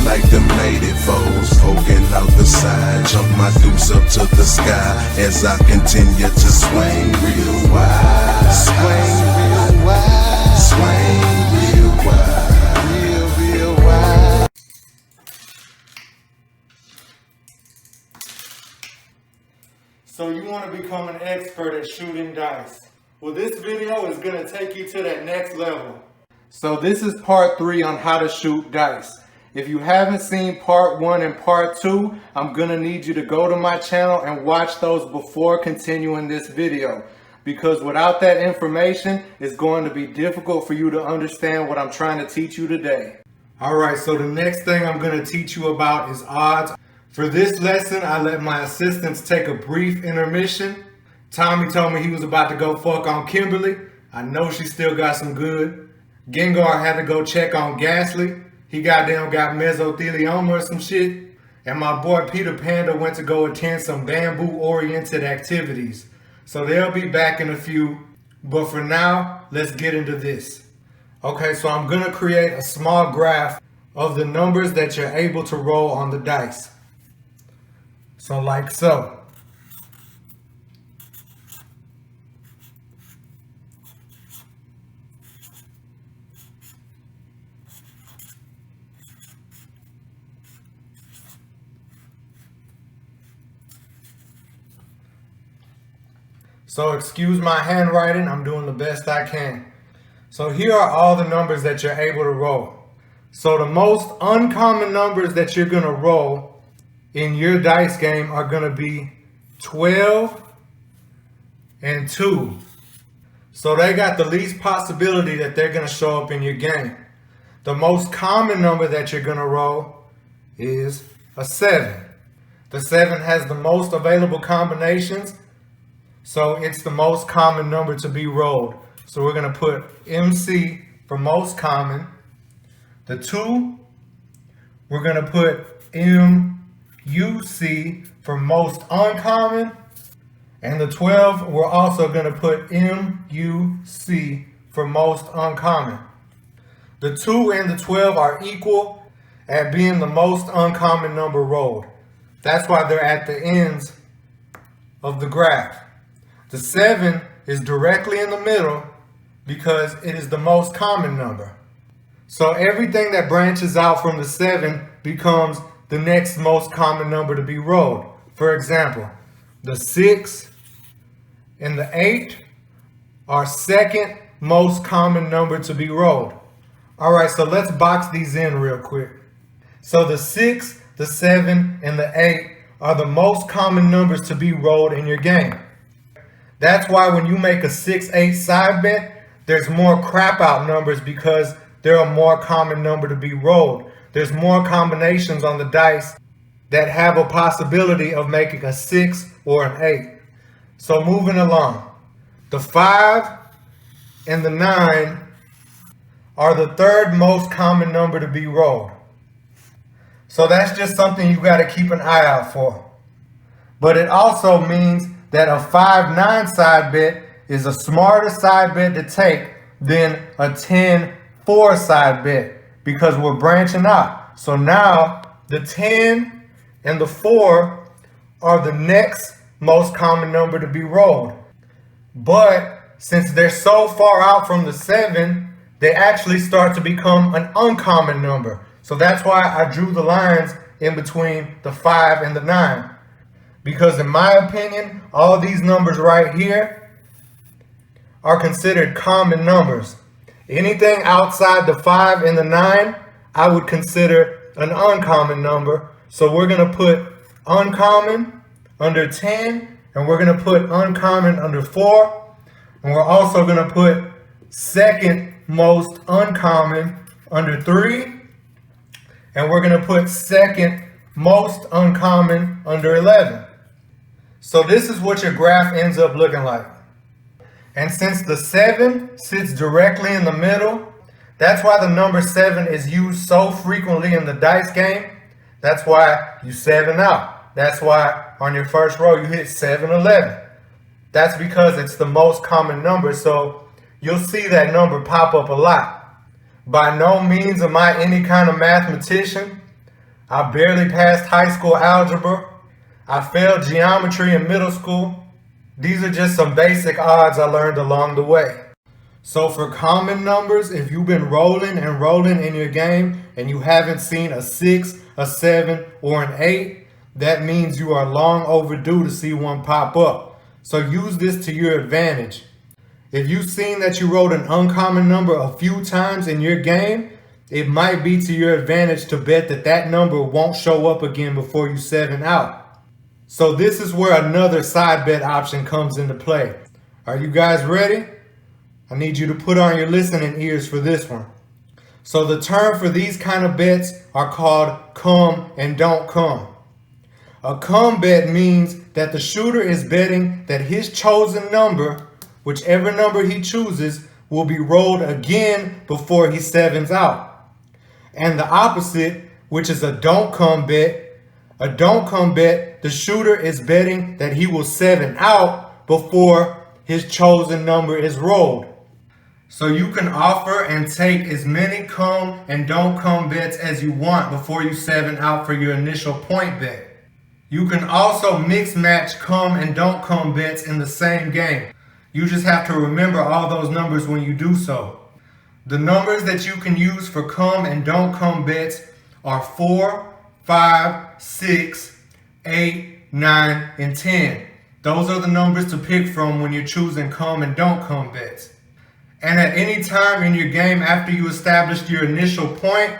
like them native foes poking out the side. Jump my deuce up to the sky as I continue to swing real wide. Swing real wide. Swing real wide. Real wide. So you want to become an expert at shooting dice? Well, this video is going to take you to that next level. So this is part 3 on how to shoot dice. If you haven't seen part 1 and part 2, I'm going to need you to go to my channel and watch those before continuing this video. Because without that information, it's going to be difficult for you to understand what I'm trying to teach you today. Alright, so the next thing I'm going to teach you about is odds. For this lesson, I let my assistants take a brief intermission. Tommy told me he was about to go fuck on Kimberly. I know she still got some good. Gengar had to go check on Gasly. He goddamn got mesothelioma or some shit. And my boy Peter Panda went to go attend some bamboo-oriented activities. So they'll be back in a few. But for now, let's get into this. Okay, so I'm going to create a small graph of the numbers that you're able to roll on the dice. So like so. So excuse my handwriting, I'm doing the best I can. So here are all the numbers that you're able to roll. So the most uncommon numbers that you're going to roll in your dice game are going to be 12 and 2. So they got the least possibility that they're going to show up in your game. The most common number that you're going to roll is a 7. The 7 has the most available combinations. So it's the most common number to be rolled. So we're going to put MC for most common. The 2, we're going to put MUC for most uncommon. And the 12, we're also going to put MUC for most uncommon. The 2 and the 12 are equal at being the most uncommon number rolled. That's why they're at the ends of the graph. The 7 is directly in the middle because it is the most common number. So everything that branches out from the 7 becomes the next most common number to be rolled. For example, the 6 and the 8 are second most common number to be rolled. All right, so let's box these in real quick. So the 6, the 7, and the 8 are the most common numbers to be rolled in your game. That's why when you make a 6-8 side bet, there's more crap out numbers because they're a more common number to be rolled. There's more combinations on the dice that have a possibility of making a 6 or an 8. So moving along, the 5 and the 9 are the third most common number to be rolled. So that's just something you got to keep an eye out for. But it also means that a 5-9 side bet is a smarter side bet to take than a 10-4 side bet because we're branching out. So now the 10 and the 4 are the next most common number to be rolled. But since they're so far out from the 7, they actually start to become an uncommon number. So that's why I drew the lines in between the 5 and the 9. Because in my opinion, all these numbers right here are considered common numbers. Anything outside the 5 and the 9, I would consider an uncommon number. So we're going to put uncommon under 10, and we're going to put uncommon under 4. And we're also going to put second most uncommon under 3. And we're going to put second most uncommon under 11. So this is what your graph ends up looking like. And since the 7 sits directly in the middle, that's why the number 7 is used so frequently in the dice game. That's why you 7 out. That's why on your first row you hit 7-11. That's because it's the most common number, so you'll see that number pop up a lot. By no means am I any kind of mathematician, I barely passed high school algebra. I failed geometry in middle school. These are just some basic odds I learned along the way. So for common numbers, if you've been rolling and rolling in your game and you haven't seen a 6, a 7, or an 8, that means you are long overdue to see one pop up. So use this to your advantage. If you've seen that you rolled an uncommon number a few times in your game, it might be to your advantage to bet that that number won't show up again before you 7 out. So this is where another side bet option comes into play. Are you guys ready? I need you to put on your listening ears for this one. So the term for these kind of bets are called come and don't come. A come bet means that the shooter is betting that his chosen number, whichever number he chooses, will be rolled again before he 7s out. And the opposite, which is a don't come bet, the shooter is betting that he will 7 out before his chosen number is rolled. So you can offer and take as many come and don't come bets as you want before you 7 out for your initial point bet. You can also mix match come and don't come bets in the same game. You just have to remember all those numbers when you do so. The numbers that you can use for come and don't come bets are 4, 5, 6, 8, 9, and 10. Those are the numbers to pick from when you're choosing come and don't come bets. And at any time in your game after you established your initial point,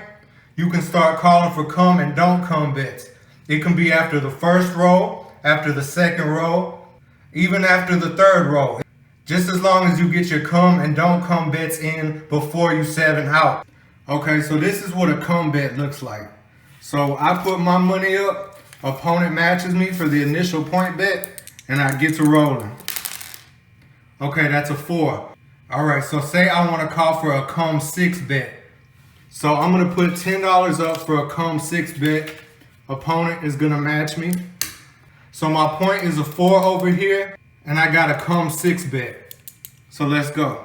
you can start calling for come and don't come bets. It can be after the first roll, after the second roll, even after the third roll. Just as long as you get your come and don't come bets in before you 7 out. Okay, so this is what a come bet looks like. So I put my money up, opponent matches me for the initial point bet, and I get to rolling. Okay, that's a 4. All right, so say I want to call for a come 6 bet. So I'm going to put $10 up for a come 6 bet. Opponent is going to match me. So my point is a 4 over here, and I got a come 6 bet. So let's go.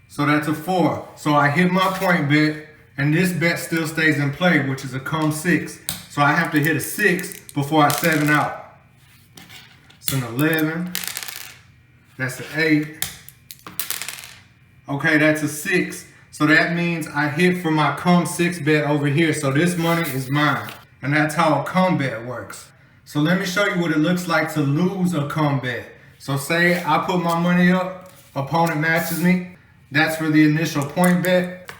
So that's a 4. So I hit my point bet, and this bet still stays in play, which is a come 6. So I have to hit a 6 before I 7 out. It's an 11. That's an 8. Okay, that's a 6. So that means I hit for my come 6 bet over here. So this money is mine. And that's how a come bet works. So let me show you what it looks like to lose a come bet. So say I put my money up, opponent matches me. That's for the initial point bet.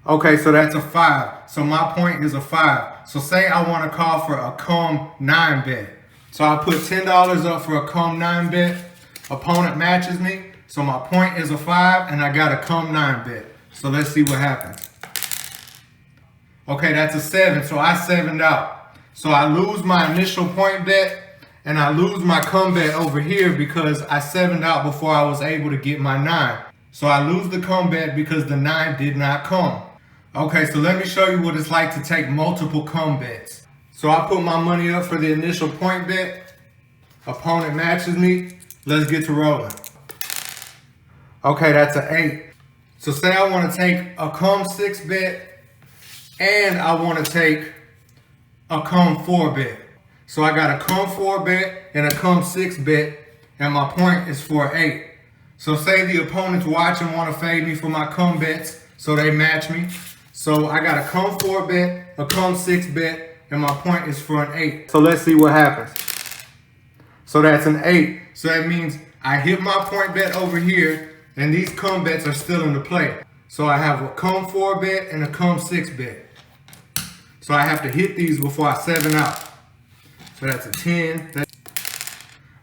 Okay, so that's a 5. So my point is a 5. So say I want to call for a come 9 bet. So I put $10 up for a come 9 bet. Opponent matches me. So my point is a 5 and I got a come 9 bet. So let's see what happens. Okay, that's a 7. So I 7'd out. So I lose my initial point bet and I lose my come bet over here because I 7'd out before I was able to get my 9. So I lose the come bet because the 9 did not come. Okay, so let me show you what it's like to take multiple come bets. So I put my money up for the initial point bet. Opponent matches me. Let's get to rolling. Okay, that's an 8. So say I want to take a come 6 bet and I want to take a come 4 bet. So I got a come 4 bet and a come 6 bet and my point is for 8. So say the opponent's watching want to fade me for my come bets so they match me. So I got a come 4 bet, a come 6 bet, and my point is for an 8. So let's see what happens. So that's an 8. So that means I hit my point bet over here and these come bets are still in the play. So I have a come 4 bet and a come 6 bet. So I have to hit these before I 7 out. So that's a 10.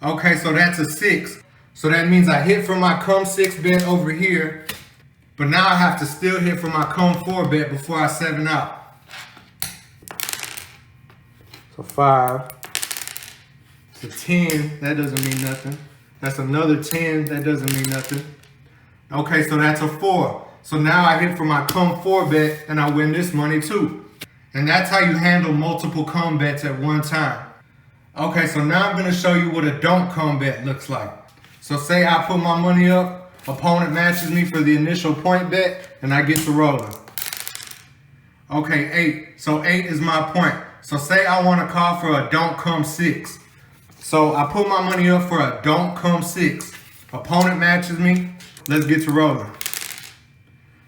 Okay, so that's a 6. So that means I hit for my come 6 bet over here. But now I have to still hit for my come 4 bet before I 7 out. So 5. It's a 10. That doesn't mean nothing. That's another 10. That doesn't mean nothing. Okay, so that's a 4. So now I hit for my come 4 bet and I win this money too. And that's how you handle multiple come bets at one time. Okay, so now I'm going to show you what a don't come bet looks like. So say I put my money up, opponent matches me for the initial point bet, and I get to rolling. Okay, 8. So 8 is my point. So say I want to call for a don't come 6. So I put my money up for a don't come 6. Opponent matches me. Let's get to rolling.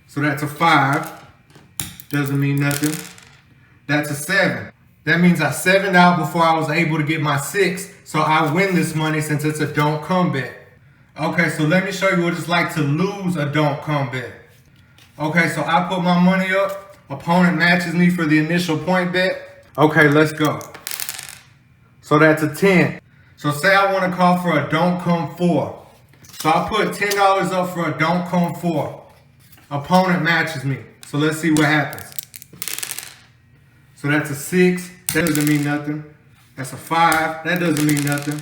So that's a 5. Doesn't mean nothing. That's a 7. That means I 7'd out before I was able to get my 6. So I win this money since it's a don't come bet. Okay, so let me show you what it's like to lose a don't come bet. Okay, so I put my money up. Opponent matches me for the initial point bet. Okay, let's go. So that's a 10. So say I want to call for a don't come 4. So I put $10 up for a don't come 4. Opponent matches me. So let's see what happens. So that's a 6. That doesn't mean nothing. That's a 5. That doesn't mean nothing.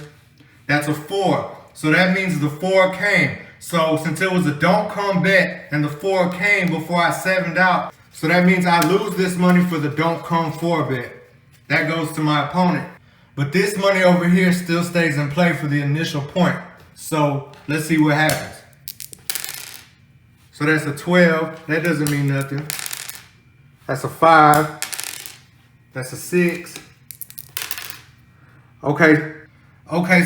That's a 4. So that means the 4 came. So since it was a don't come bet and the 4 came before I 7'd out, so that means I lose this money for the don't come 4 bet. That goes to my opponent. But this money over here still stays in play for the initial point. So let's see what happens. So that's a 12. That doesn't mean nothing. That's a 5. That's a 6. Okay,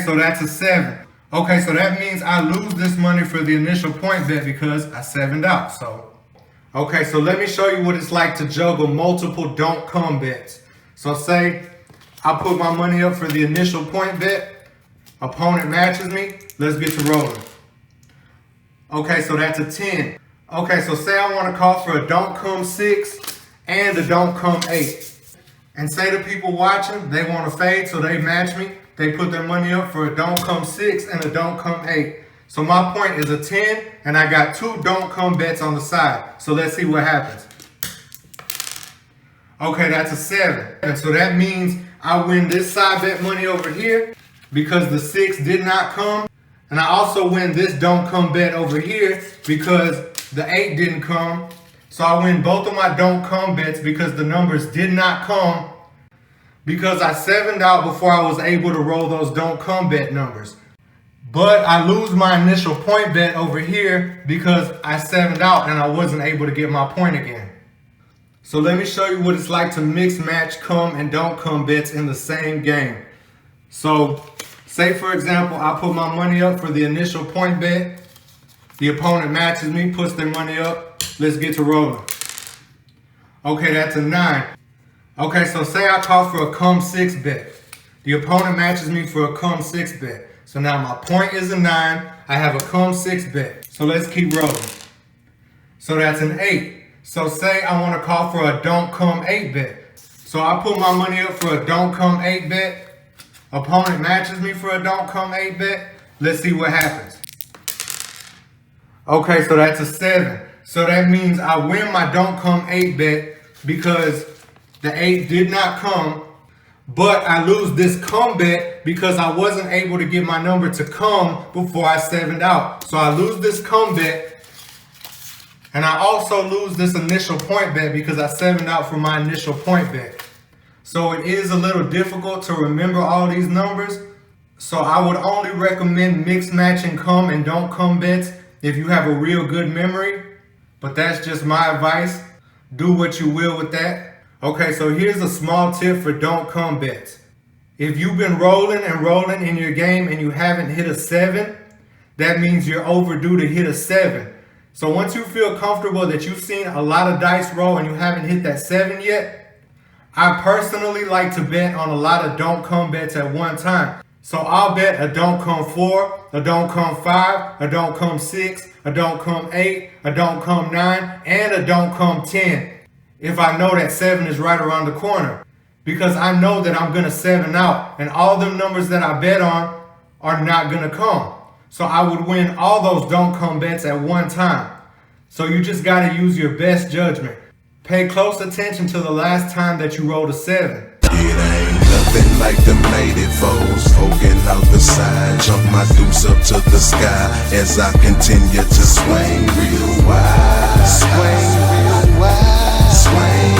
so that's a 7. Okay, so that means I lose this money for the initial point bet because I 7'd out. Okay, so let me show you what it's like to juggle multiple don't come bets. So say I put my money up for the initial point bet. Opponent matches me. Let's get to rolling. Okay, so that's a 10. Okay, so say I want to call for a don't come 6 and a don't come 8. And say the people watching, they want to fade, so they match me. They put their money up for a don't come 6 and a don't come 8. So my point is a 10, and I got 2 don't come bets on the side. So let's see what happens. Okay, that's a 7. And so that means I win this side bet money over here because the 6 did not come. And I also win this don't come bet over here because the 8 didn't come. So I win both of my don't come bets because the numbers did not come because I 7'd out before I was able to roll those don't come bet numbers. But I lose my initial point bet over here because I 7'd out and I wasn't able to get my point again. So let me show you what it's like to mix match come and don't come bets in the same game. So say for example, I put my money up for the initial point bet. The opponent matches me, puts their money up. Let's get to rolling. Okay, that's a 9. Okay, so say I call for a come 6 bet. The opponent matches me for a come 6 bet. So now my point is a 9. I have a come 6 bet. So let's keep rolling. So that's an 8. So say I want to call for a don't come 8 bet. So I put my money up for a don't come 8 bet. Opponent matches me for a don't come 8 bet. Let's see what happens. Okay, so that's a 7. So that means I win my don't come 8 bet because the 8 did not come. But I lose this come bet because I wasn't able to get my number to come before I 7'd out. So I lose this come bet. And I also lose this initial point bet because I 7'd out for my initial point bet. So it is a little difficult to remember all these numbers. So I would only recommend mix matching come and don't come bets if you have a real good memory. But that's just my advice. Do what you will with that. Okay, so here's a small tip for don't come bets. If you've been rolling and rolling in your game and you haven't hit a 7, that means you're overdue to hit a 7. So once you feel comfortable that you've seen a lot of dice roll and you haven't hit that 7 yet, I personally like to bet on a lot of don't come bets at one time. So I'll bet a don't come 4, a don't come 5, a don't come 6, a don't come 8, a don't come 9, and a don't come 10. If I know that 7 is right around the corner. Because I know that I'm going to 7 out. And all them numbers that I bet on are not going to come. So I would win all those don't come bets at one time. So you just got to use your best judgment. Pay close attention to the last time that you rolled a 7. It ain't nothing like them native foes poking out the side. Jump my deuce up to the sky as I continue to swing real wide. Swing real wide. Swing.